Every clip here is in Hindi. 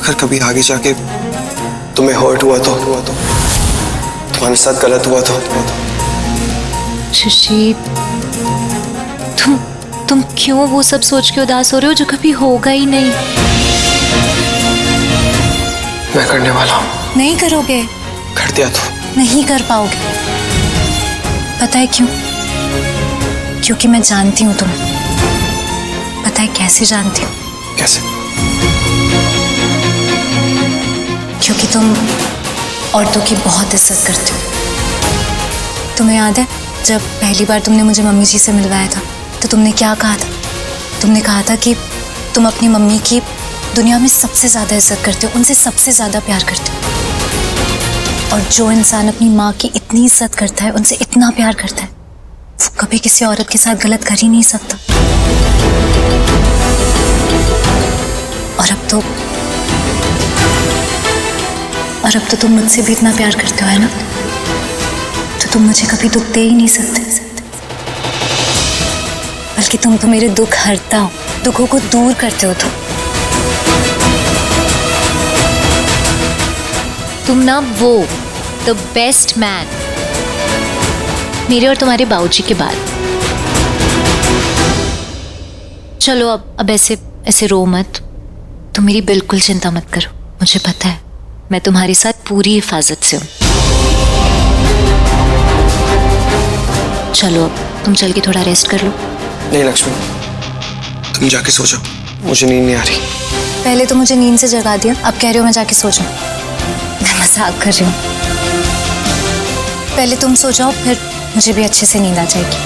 अगर कभी आगे जाके तुम्हें हर्ट हुआ तो तुम्हारे साथ गलत हुआ तो शशि, तुम क्यों वो सब सोच के उदास हो रहे हो जो कभी होगा ही नहीं? मैं करने वाला हूँ। नहीं करोगे? कर दिया तो नहीं कर पाओगे। पता है क्यों? क्योंकि मैं जानती हूँ तुम्हें। पता है कैसे जानती हूँ? कैसे? क्योंकि तुम औरतों की बहुत इज्जत करते हो। तुम्हें याद है जब पहली बार तुमने मुझे मम्मी जी से मिलवाया था तो तुमने क्या कहा था? तुमने कहा था कि तुम अपनी मम्मी की दुनिया में सबसे ज़्यादा इज्जत करते हो, उनसे सबसे ज़्यादा प्यार करते हो। और जो इंसान अपनी माँ की इतनी इज्जत करता है, उनसे इतना प्यार करता है, वो कभी किसी औरत के साथ गलत कर ही नहीं सकता। और अब तो तुम मुझसे भी इतना प्यार करते हो, है ना? तो तुम मुझे कभी दुख दे ही नहीं सकते, बल्कि तुम तो मेरे दुख हरता हो, दुखों को दूर करते हो। तुम ना वो द बेस्ट मैन, मेरे और तुम्हारे बाबूजी के बाद। चलो अब ऐसे रो मत। तुम मेरी बिल्कुल चिंता मत करो। मुझे पता है मैं तुम्हारे साथ पूरी हिफाजत से हूँ। चलो अब तुम चल के थोड़ा रेस्ट कर लो। नहीं लक्ष्मी, तुम जाके सो जाओ, मुझे नींद नहीं आ रही। पहले तो मुझे नींद से जगा दिया, अब कह रहे हो मैं जाके सो जाऊं। मैं मजाक कर रही हूँ। पहले तुम सो जाओ, फिर मुझे भी अच्छे से नींद आ जाएगी।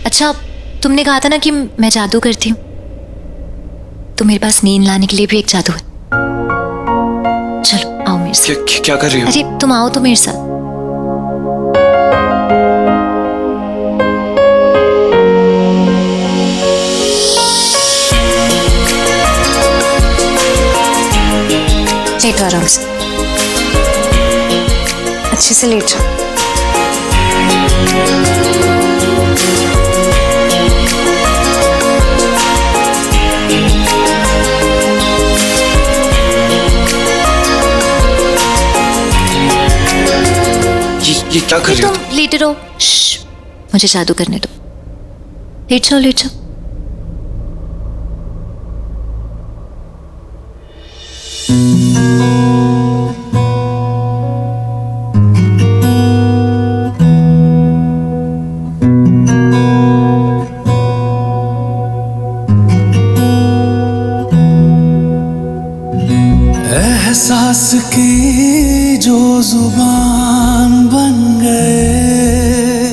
अच्छा, तुमने कहा था ना कि मैं जादू करती हूँ, तो मेरे पास नींद लाने के लिए भी एक जादू है। चलो आओ मेरे साथ। क्या कर रही हो? अरे तुम आओ तो मेरे साथ। लेट जाओ आराम से, अच्छे से लेट जाओ। ये क्या कर रही हो? तुम लेटे रहो। मुझे जादू करने दो। लेट जाओ लेट जाओ। एहसास की जो जुबान बन गए,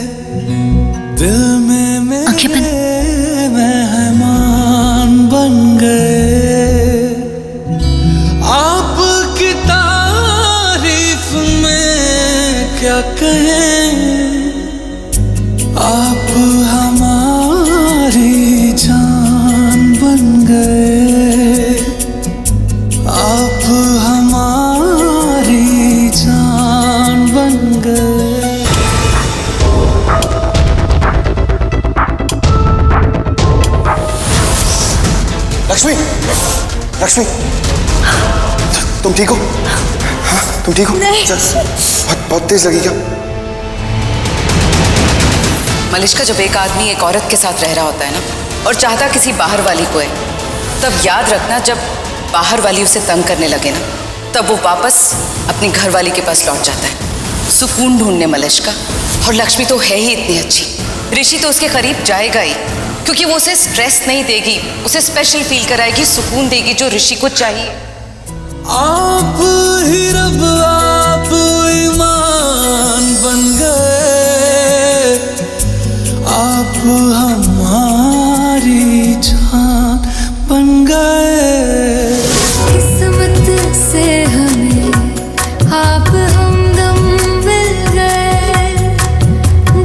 दिल में मेरे मेहमान बन गए। आपकी तारीफ में क्या कहें, आप हमारी जान बन गए। आप हमारी जान बन गए। लक्ष्मी, लक्ष्मी, तुम ठीक हो? हाँ, तुम ठीक हो? नहीं। बहुत तेज लगी क्या? मलिश्का, जब एक आदमी एक औरत के साथ रह रहा होता है ना, और चाहता किसी बाहर वाली को है, तब याद रखना जब बाहर वाली उसे तंग करने लगे ना, तब वो वापस अपनी घर वाली के पास लौट जाता है सुकून ढूंढने मलिश्का। और लक्ष्मी तो है ही इतनी अच्छी, ऋषि तो उसके करीब जाएगा ही, क्योंकि वो उसे स्ट्रेस नहीं देगी, उसे स्पेशल फील कराएगी, सुकून देगी जो ऋषि को चाहिए। आप ही रब, आप ईमान बन गए। आप हमारी जान बन गए। किस्मत से हमें आप हमदम मिल गए,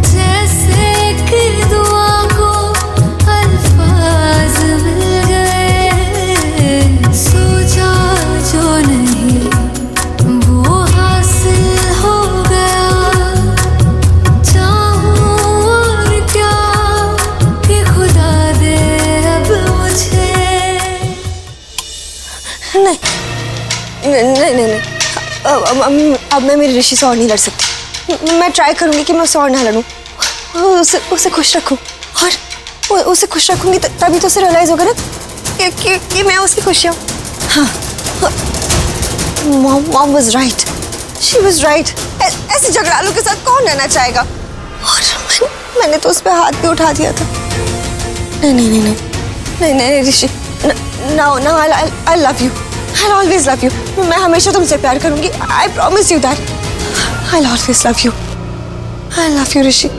जैसे कि दुआ को अल्फाज मिल गए। सोचा जो नहीं वो हासिल अब मैं मेरी ऋषि से और नहीं लड़ सकती। मैं ट्राई करूंगी कि मैं उसे और ना लड़ूं, उसे खुश रखूं, और उसे खुश रखूंगी तभी तो उसे रियलाइज होगा ना कि मैं उसकी खुशी हूँ। हाँ, mom was right, she was right. ऐसे झगड़ालू के साथ कौन रहना चाहेगा? और मैंने तो उस पर हाथ भी उठा दिया था। नहीं Rishi, now I love you, I always love you. मैं हमेशा तुमसे प्यार करूंगी, I promise you that. I always love you, I love you Rishi.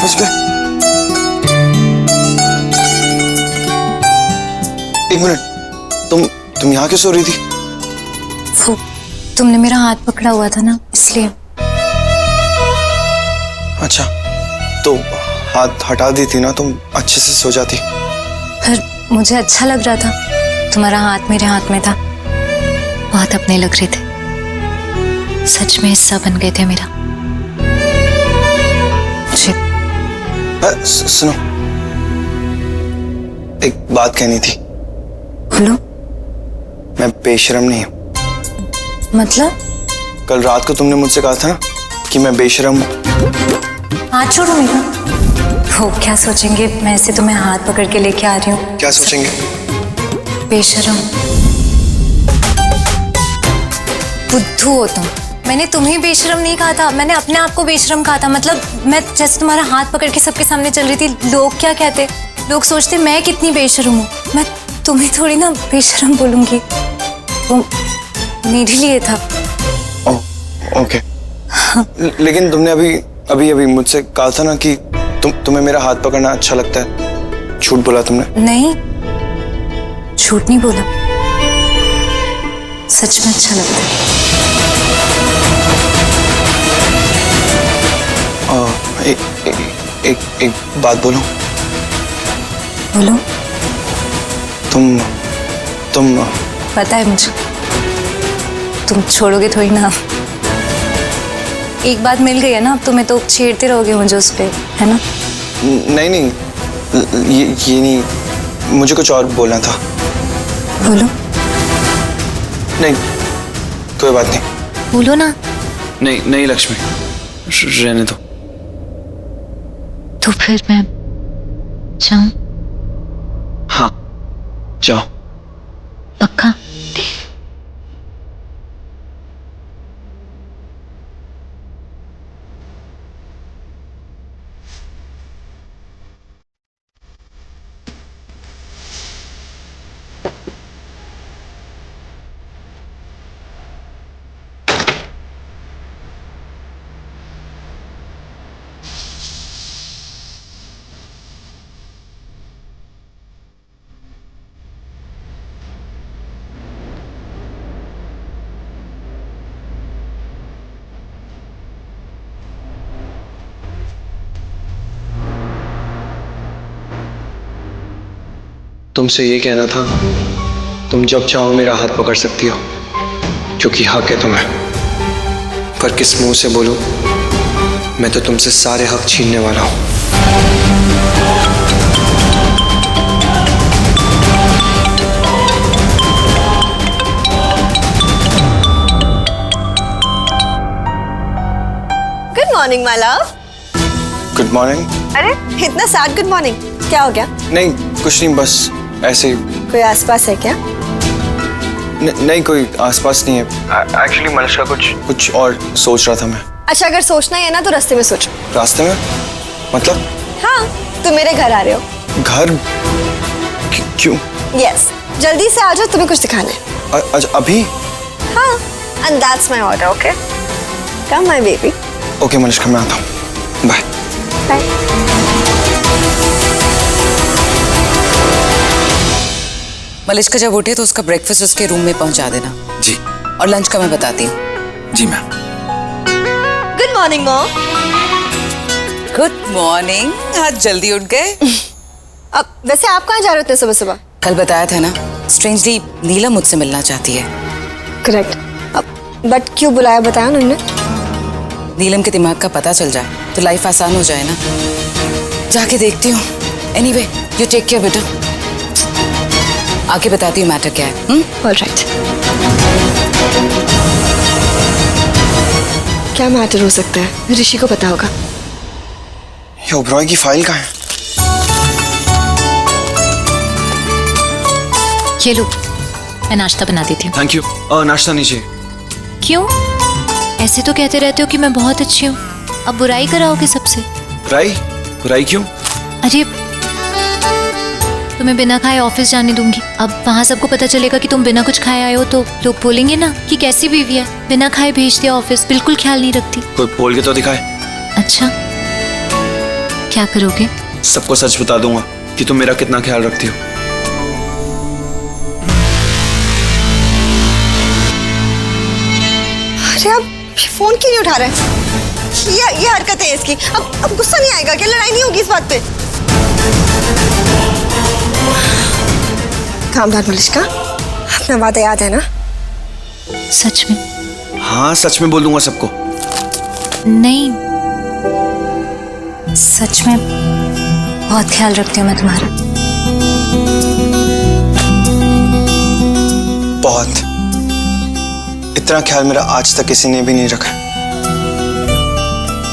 बज गए। एक मिनट, तुम यहाँ क्यों सो रही थी? वो तुमने मेरा हाथ पकड़ा हुआ था ना, इसलिए। अच्छा, तो हाथ हटा दी थी ना, तुम अच्छे से सो जाती। फिर मुझे अच्छा लग रहा था, तुम्हारा हाथ मेरे हाथ में था। बहुत अपने लग रहे थे, सच में हिस्सा बन गए थे मेरा। सुनो, एक बात कहनी थी। बोलो। मैं बेशरम नहीं हूँ। मतलब? कल रात को तुमने मुझसे कहा था ना कि मैं बेशरम हूँ। हाथ छोड़ो मेरा। वो क्या सोचेंगे मैं ऐसे तुम्हें हाथ पकड़ के लेके आ रही हूँ? क्या सोचेंगे? बेशरम। बुद्धू हो तुम। मैंने तुम्हें बेशरम नहीं कहा था, मैंने अपने आप को बेशरम कहा था। मतलब मैं जैसे तुम्हारा हाथ पकड़ के सबके सामने चल रही थी, लोग क्या कहते? लोग सोचते मैं कितनी बेशरम हूँ। मैं तुम्हें थोड़ी ना बेशरम बोलूंगी, वो मेरे लिए था। ओके। लेकिन तुमने अभी मुझसे कहा था ना कि तुम्हें मेरा हाथ पकड़ना अच्छा लगता है। झूठ बोला तुमने? नहीं, झूठ नहीं बोला, सच में अच्छा लगता है। एक बात बोलूं? बोलो। तुम पता है मुझे, तुम छोड़ोगे थोड़ी ना। एक बात मिल गई है ना, अब तुम्हें तो छेड़ते रहोगे मुझे उस पे, है ना? नहीं, ये नहीं, मुझे कुछ और बोलना था। बोलो। नहीं, कोई बात नहीं। बोलो ना। नहीं लक्ष्मी, रहने दो। तो फिर मैं जाऊं? हाँ, जाओ। पक्का? तुमसे ये कहना था, तुम जब चाहो मेरा हाथ पकड़ सकती हो, क्योंकि हक है तुम्हें। पर किस मुंह से बोलूं, मैं तो तुमसे सारे हक छीनने वाला हूं। Good morning my love. Good morning. अरे इतना सैड गुड मॉर्निंग, क्या हो गया? नहीं कुछ नहीं, बस ऐसे ही। कोई आसपास है क्या? नहीं, कोई आसपास नहीं है। एक्चुअली मनुष्का कुछ और सोच रहा था मैं। अच्छा, अगर सोचना ही है ना तो रास्ते में सोचो। रास्ते में? मतलब? हाँ, तुम मेरे घर आ रहे हो। घर? क्यों? यस, जल्दी से आ जाओ, तुम्हें कुछ दिखाना है। अच्छा, अभी? हाँ, and that's my order, okay? Come my baby. Okay Manushka, मैं आता हूँ। बाय। बाय। मलिष्का जब उठे तो उसका ब्रेकफास्ट उसके रूम में पहुंचा देना। जी। और लंच का मैं बताती हूँ। जी ma'am. Good morning mom. Good morning, आज जल्दी उठ गए। अब वैसे आप कहाँ जा रहे होते सुबह सुबह? कल बताया था ना, स्ट्रेंजली नीलम मुझसे मिलना चाहती है। करेक्ट। बट क्यों बुलाया बताया उन्होंने? नीलम के दिमाग का पता चल जाए तो लाइफ आसान हो जाए ना। जाके देखती हूँ। एनीवे यू टेक केयर बेटा। आगे बताती हूँ मैटर क्या है। ऑलराइट। क्या मैटर हो सकता है? ऋषि को पता होगा। ये ओबरॉय की फाइल कहाँ है? ये लो, मैं नाश्ता बना देती हूँ। Thank you. नाश्ता नहीं चाहिए। क्यों? ऐसे तो कहते रहते हो कि मैं बहुत अच्छी हूँ, अब बुराई कराओगे सबसे? बुराई? बुराई क्यों? अरे तुम्हें बिना खाए ऑफिस जाने दूंगी। अब वहाँ सबको पता चलेगा कि तुम बिना कुछ खाए आए हो तो लोग बोलेंगे ना कि कैसी बीवी है, बिना खाए भेज दिया ऑफिस, बिल्कुल ख्याल नहीं रखती। कोई बोल के तो दिखाए। अच्छा, क्या करोगे? सबको सच बता दूंगा कि तुम मेरा कितना ख्याल रखती हो। अरे आप फोन क्यों नहीं उठा रहे हैं? ये हरकत है इसकी। अब गुस्सा नहीं आएगा क्या? लड़ाई नहीं होगी इस बात पे? कामदार मलिश्का, अपना वादा याद है ना? सच में? हाँ सच में बोल दूंगा सबको। नहीं, सच में बहुत ख्याल रखती हूँ मैं तुम्हारा। बहुत। इतना ख्याल मेरा आज तक किसी ने भी नहीं रखा।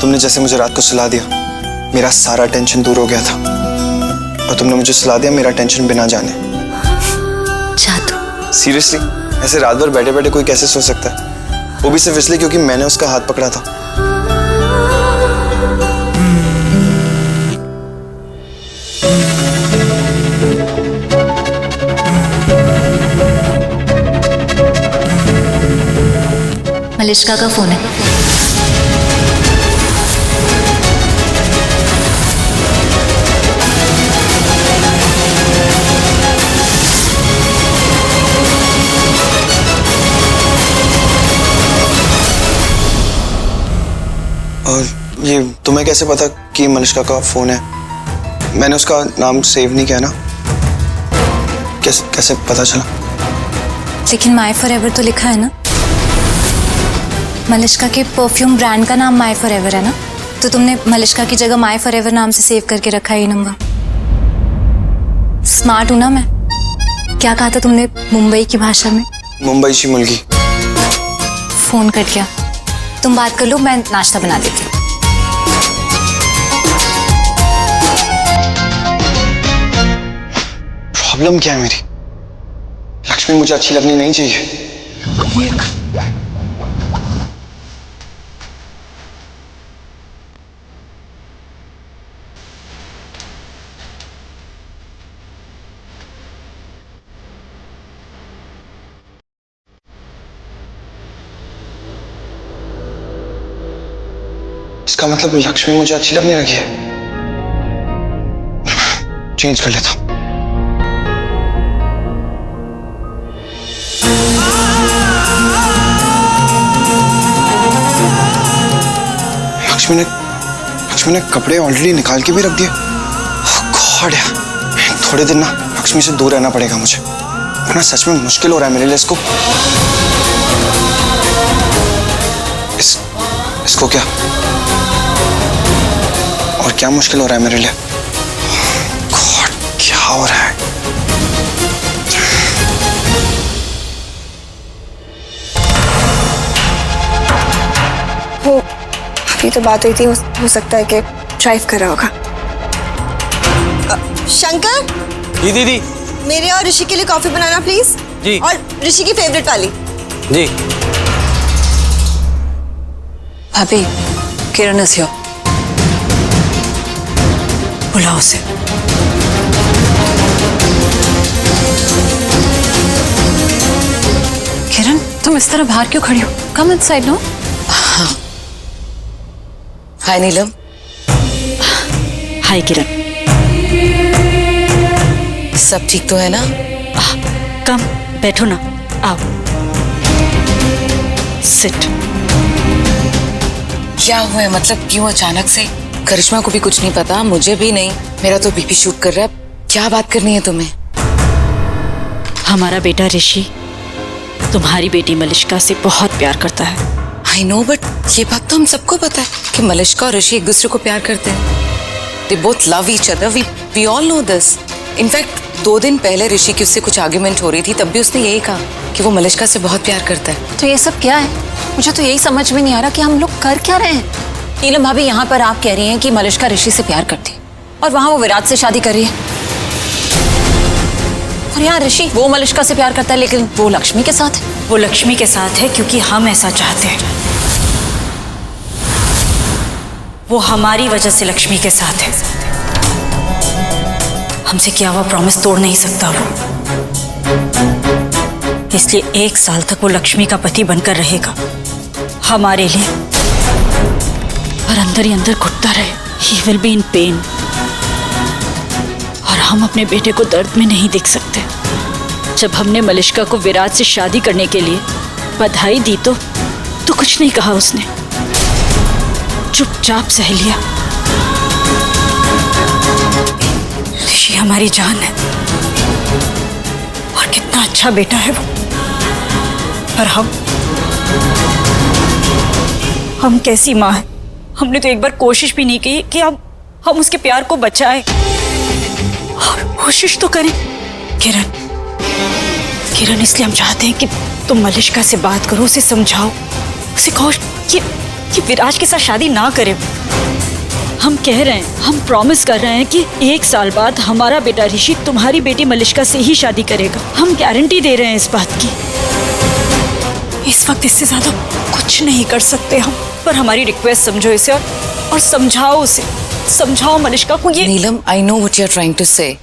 तुमने जैसे मुझे रात को सुला दिया, मेरा सारा टेंशन दूर हो गया था, और तुमने मुझे सुला दिया मेरा टेंशन बिना जाने। जादू। सीरियसली, ऐसे रात भर बैठे बैठे कोई कैसे सो सकता है? वो भी सिर्फ इसलिए क्योंकि मैंने उसका हाथ पकड़ा था। मलिश्का का फोन है। और ये तुम्हें कैसे पता कि मलिश्का का फोन है? मैंने उसका नाम सेव नहीं किया ना। कैसे पता चला? लेकिन माय फॉरएवर तो लिखा है ना। मलिश्का के परफ्यूम ब्रांड का नाम माय फॉरएवर है ना, तो तुमने मलिश्का की जगह माय फॉरएवर नाम से सेव करके रखा है ये नंबर। स्मार्ट हूं ना मैं। क्या कहा था तुमने मुंबई की भाषा में? मुंबई की मुलगी। फोन कट गया। तुम बात कर लो, मैं नाश्ता बना देती हूँ। प्रॉब्लम क्या है मेरी? लक्ष्मी मुझे अच्छी लगनी नहीं चाहिए। इसका मतलब लक्ष्मी मुझे अच्छी लगने लगी है। चेंज कर लेता हूं। लक्ष्मी ने कपड़े ऑलरेडी निकाल के भी रख दिए। गॉड यार, थोड़े दिन ना लक्ष्मी से दूर रहना पड़ेगा मुझे, वरना सच में मुश्किल हो रहा है मेरे लिए। इसको क्या और क्या मुश्किल हो रहा है मेरे लिए? गॉड, क्या हो रहा है? वो अभी तो बात हुई थी, हो सकता है कि ड्राइव कर रहा होगा। शंकर। जी दीदी। मेरे और ऋषि के लिए कॉफी बनाना प्लीज। जी। और ऋषि की फेवरेट वाली। जी। भाभी, किरण इज हियर। बुलाओ उसे। किरण, तुम इस तरह बाहर क्यों खड़ी हो? Come inside no. Hi Neelam. Hi Kiran. सब ठीक तो है ना? कम बैठो ना, आओ सिट। क्या हुआ है? मतलब क्यों अचानक से? करिश्मा को भी कुछ नहीं पता, मुझे भी नहीं। मेरा तो बीपी शूट कर रहा है। क्या बात करनी है तुम्हें? हमारा बेटा ऋषि तुम्हारी बेटी मलिष्का से बहुत प्यार करता है। आई नो, बट ये बात तो हम सबको पता है कि मलिष्का और ऋषि एक दूसरे को प्यार करते हैं। They both love each other. We all know this. In fact 2 दिन पहले ऋषि की उससे कुछ आर्ग्यूमेंट हो रही थी, तब भी उसने यही कहा कि वो मलिष्का से बहुत प्यार करता है। तो ये सब क्या है? मुझे तो यही समझ में नहीं आ रहा कि हम लोग कर क्या रहे हैं। नीलम भाभी, यहाँ पर आप कह रही हैं कि मलिष्का ऋषि से प्यार करती है और वहाँ वो विराट से शादी कर रही है, और यहाँ ऋषि वो मलिष्का से प्यार करता है लेकिन वो लक्ष्मी के साथ है। वो लक्ष्मी के साथ है क्योंकि हम ऐसा चाहते हैं। वो हमारी वजह से लक्ष्मी के साथ है। हमसे किया हुआ प्रॉमिस तोड़ नहीं सकता वो, इसलिए 1 साल तक वो लक्ष्मी का पति बनकर रहेगा हमारे लिए, और अंदर ही अंदर घुटता रहे। He will be in pen, और हम अपने बेटे को दर्द में नहीं देख सकते। जब हमने मलिष्का को विराट से शादी करने के लिए बधाई दी तो कुछ नहीं कहा उसने, चुपचाप सह लिया। ऋषि हमारी जान है और कितना अच्छा बेटा है वो, पर हम कैसी माँ है? हमने तो एक बार कोशिश भी नहीं की कि हम उसके प्यार को बचाएं। और कोशिश तो करें। किरण, इसलिए हम चाहते हैं कि तुम मलिष्का से बात करो, उसे समझाओ, उसे कहो कि विराज के साथ शादी ना करे। हम कह रहे हैं, हम प्रॉमिस कर रहे हैं कि 1 साल बाद हमारा बेटा ऋषि तुम्हारी बेटी मलिष्का से ही शादी करेगा। हम गारंटी दे रहे हैं इस बात की। इस वक्त इससे ज्यादा कुछ नहीं कर सकते हम, पर हमारी रिक्वेस्ट समझो इसे और समझाओ उसे, समझाओ मलिष्का को। ये Neelam, I know what you are trying to say.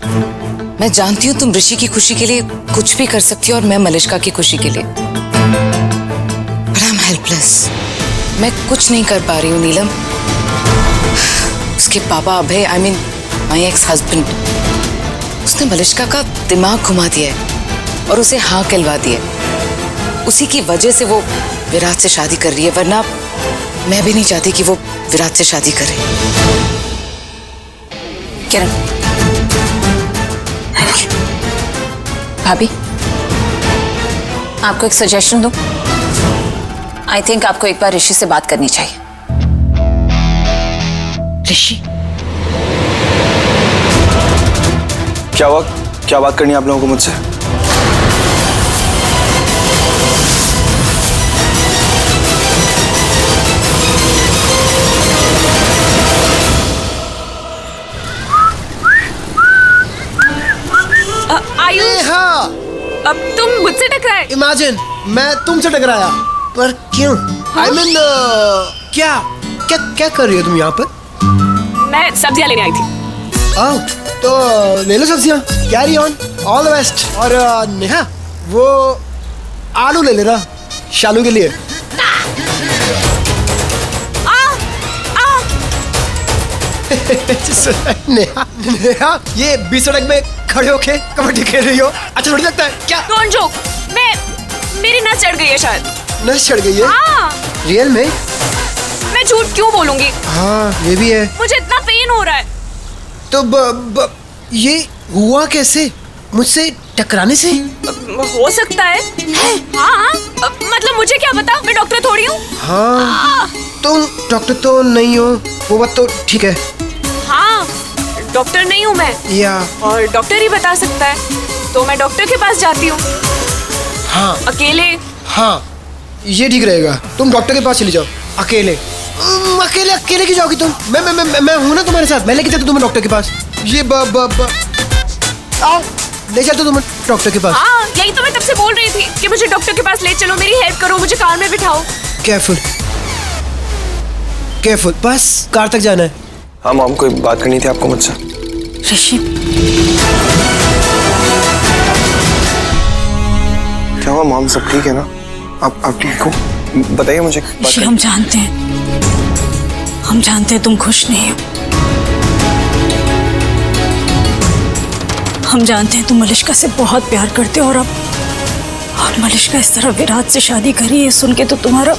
मैं जानती हूँ तुम ऋषि की खुशी के लिए कुछ भी कर सकती हो और मैं मलिष्का की खुशी के लिए, but I'm helpless। मैं कुछ नहीं कर पा रही हूँ नीलम। उसके पापा Abhay, I mean my ex husband, उसने मलिष्का का दिमाग घुमा दिया है और उसे हाँ कहलवा दिया है। उसी की वजह से वो विराट से शादी कर रही है, वरना मैं भी नहीं चाहती कि वो विराट से शादी करे। किरण, भाभी, आपको एक सजेशन दूं? आई थिंक आपको एक बार ऋषि से बात करनी चाहिए। ऋषि, क्या हुआ? क्या बात करनी है आप लोगों को मुझसे? हाँ, अब तुम मुझसे टकराए। इमेजिन मैं तुमसे टकराया, पर क्यों? आई मीन क्या क्या क्या कर रही हो तुम यहाँ पर? मैं सब्जियां लेने आई थी। आओ तो ले लो सब्जियां। Carry on, all the best. और नेहा, वो आलू ले लेना शालू के लिए। नेहा, ये बीच सड़क में खड़े होके कबड्डी खेल रही हो, अच्छा थोड़ी लगता है क्या? Don't joke. मेरी नस चढ़ गई है शायद। नस चढ़ गई है? हाँ। रियल में? मैं झूठ क्यों बोलूंगी? हाँ, ये भी है। मुझे इतना पेन हो रहा है। तो ये हुआ कैसे? मुझसे टकराने से? हो सकता है। हाँ, मतलब मुझे क्या पता, मैं डॉक्टर थोड़ी हूँ। हाँ, तुम डॉक्टर तो नहीं हो, वो बात तो ठीक है। हाँ, डॉक्टर नहीं हूँ मैं, या और डॉक्टर ही बता सकता है, तो मैं डॉक्टर के पास जाती हूँ। हाँ, अकेले। हाँ, ये ठीक रहेगा। तुम डॉक्टर के पास चली जाओ अकेले। अकेले क्यों जाओगी तुम? मैं हूँ ना तुम्हारे साथ। मैं लेके चलता तुम्हें डॉक्टर के पास। ये आओ, ले चलता तुम्हें डॉक्टर के पास। हाँ, यही तो मैं तब से बोल रही थी कि मुझे डॉक्टर के पास ले चलो, मेरी हेल्प करो, मुझे कार में बिठाओ। केयरफुल, बस कार तक जाना है। हाँ मॉम, कोई बात करनी थी आपको मुझसे। ऋषि, क्या हुआ मॉम? सब ठीक है ना? आप ठीक हो? बताइए मुझे। ऋषि, हम जानते हैं तुम खुश नहीं हो। हम जानते हैं तुम मलिष्का से बहुत प्यार करते हो, और मलिष्का इस तरह विराट से शादी करी है सुन के तो तुम्हारा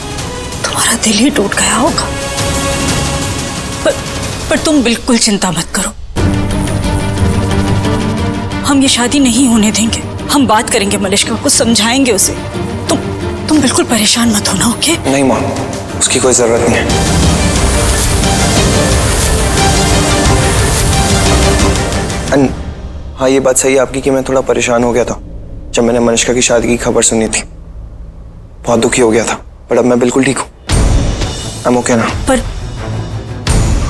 दिल ही टूट गया होगा। पर तुम बिल्कुल चिंता मत करो, हम ये शादी नहीं होने देंगे। हम बात करेंगे मलिष्का को, समझाएंगे उसे। तुम बिल्कुल परेशान मत होना, ओके? नहीं मॉम, उसकी कोई जरूरत नहीं है। हाँ, ये बात सही है आपकी कि मैं थोड़ा परेशान हो गया था जब मैंने मनिष्का की शादी की खबर सुनी थी। बहुत दुखी हो गया था, पर अब मैं बिल्कुल ठीक हूँ। आई एम ओके ना। पर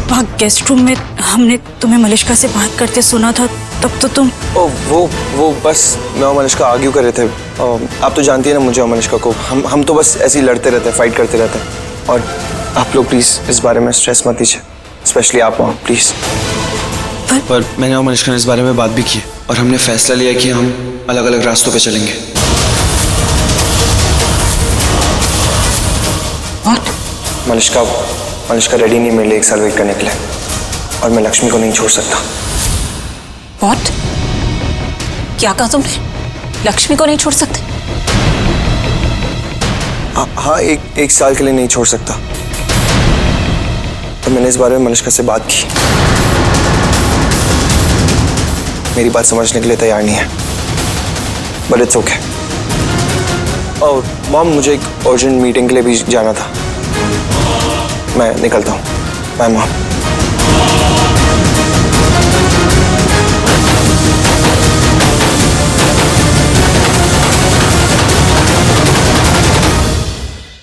वहाँ गेस्ट रूम में हमने तुम्हें मलिष्का से बात करते सुना था, तब तो तुम... ओ वो बस मैं और मनिष्का आर्ग्यू कर रहे थे। आप तो जानती है ना मुझे और मनिष्का को, हम तो बस ऐसे ही लड़ते रहते हैं, फाइट करते रहते हैं। और आप लोग प्लीज इस बारे में स्ट्रेस मत लीजिए, स्पेशली आप वहाँ प्लीज। पर मैंने और मनिष्का ने इस बारे में बात भी की है और हमने फैसला लिया कि हम अलग अलग रास्तों पे चलेंगे। मनिष्का रेडी नहीं मेरे लिए 1 साल वेट करने के लिए, और मैं लक्ष्मी को नहीं छोड़ सकता। What? क्या कहा तुमने? लक्ष्मी को नहीं छोड़ सकते? हाँ, एक साल के लिए नहीं छोड़ सकता। तो मैंने इस बारे में मनिष्का से बात की। मेरी बात समझने के लिए तैयार नहीं है, बट इट्स ओके। और मॉम, मुझे एक अर्जेंट मीटिंग के लिए भी जाना था। मैं निकलता हूँ। Bye mom.